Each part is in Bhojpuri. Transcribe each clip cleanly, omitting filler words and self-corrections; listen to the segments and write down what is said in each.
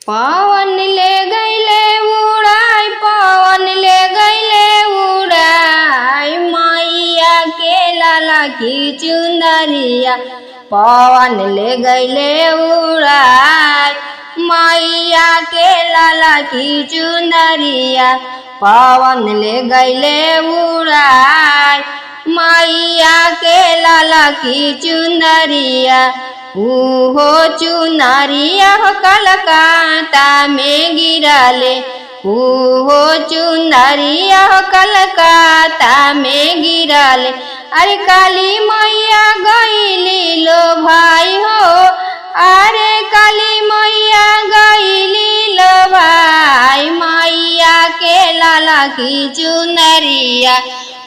पवन ले गईले उड़ाई, पवन ले गईले उड़ाई, मैया के लाला की चुनरिया पवन ले गईले उड़ाई, मैया के लाला की चुनरिया पवन ले गईले उड़ाई, मैया के लाला की चुनरिया हो चुनरिया हो कलकत्ता में गिरले, हो चुनरिया हो कलकत्ता में गिरले। अरे काली मैया गईली लो भाई हो, अरे काली मैया गईली लो भाई, मैया के लाला की चुनरिया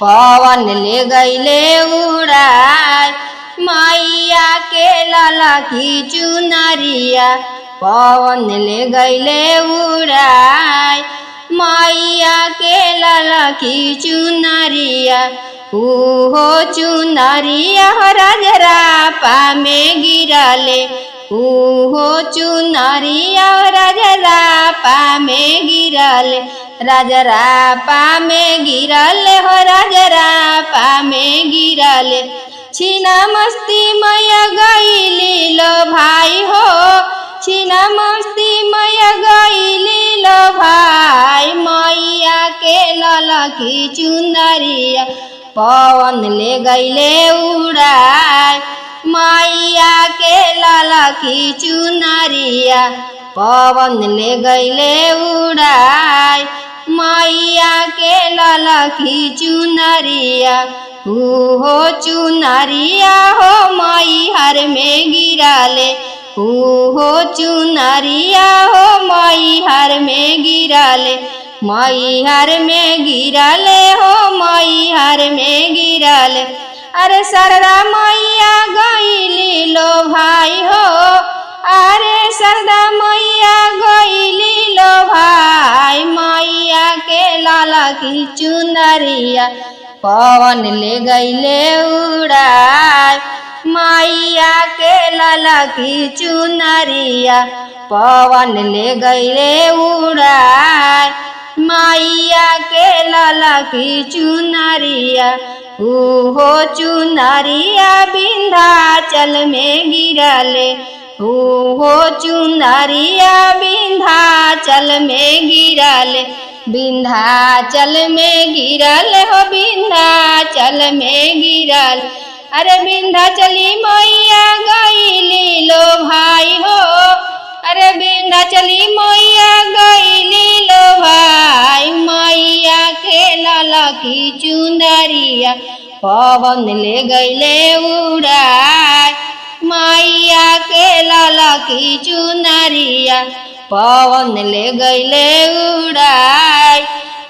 पवन ले गईले उड़ाई, मैया के लाला की चुनरिया पवन ले गईले उड़ाई, मैया के लाला की चुनरिया हो चुनरिया हो राजरापा में गिरले, हो चुनरिया हो राजरापा में गिरले, राजरापा में गिरले हो राजरापा में गिरले। छीना मस्ती मैया गईली लो भाई हो, छीना मस्ती मैया गईली लो भाई, मैया के लाला की चुनरिया पवन ले गईले उड़ाई, मैया के लाला की चुनरिया पवन ले गईले उड़ाई, मैया के लाला की चुनरिया हो चुनरिया हो मैहर में गिरले, हो चुनरिया हो मैहर में गिरले, मैहर में गिरले हो मैहर में गिरले। अरे सरदा मैया गईली लो भाई हो, अरे सरदा मैया गईली लो भाई, मैया के लाला की चुनरिया पवन ले गईले उड़ाई, मैया के लाला की चुनरिया पवन ले गईले उड़ाई, मैया के लाला की चुनरिया हो चुनरिया विंध्याचल में गिरले, हो चुनरिया विंध्याचल में गिरले, विंध्याचल में गिरले हो विंध्याचल में गिरल। अरे विंध्याचली मैया गईली लो भाई हो, अरे विंध्याचली मैया गईली लो भाई, मैया के लाला की चुनरिया पवन ले गईले उड़ाई, मैया के लाला की चुनरिया पवन ले गईले उड़ाई,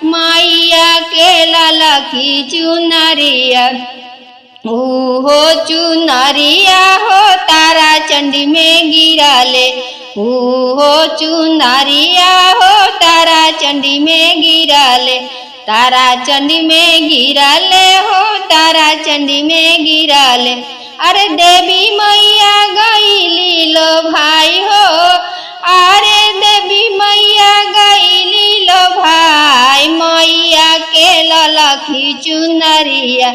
मैया के लाला की चुनरिया हो चुनरिया हो तारा चंडी में गिरले, हो चुनरिया हो तारा चंडी में गिरले, तारा चंडी में गिरले हो तारा चंडी में गिरले। अरे देवी मैया गईली लो भाई हो, अरे देवी मैया गईली लो भाई, मैया के लाला की चुनरिया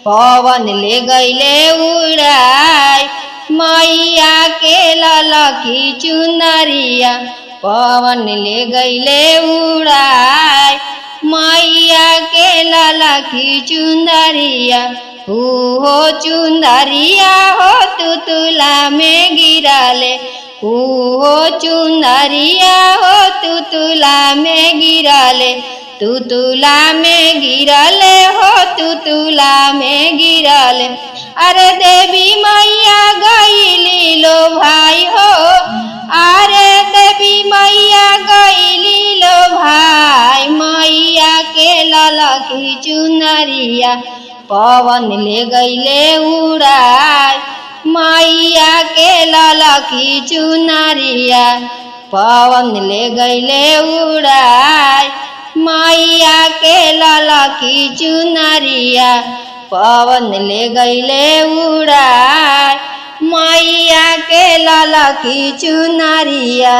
पवन ले गईले उड़ाई, मैया के लाला की चुनरिया पवन ले गईले उड़ाई, मैया के लाला की चुनरिया हो चुनरिया हो तुतुला में गिरले, हो चुनरिया हो तुतुला में गिरले, तुतुला में गिरले हो तुतुला में गिरले। अरे देवी मैया गईली लो भाई हो, अरे देवी मैया गईली लो भाई, मैया के लाला की चुनरिया पवन ले गईले उड़ाई, मैया के लाला की चुनरिया पवन ले गईले उड़ाई, मैया के लाला की चुनरिया पवन ले गईले उड़ाई, मैया के लाला की चुनरिया।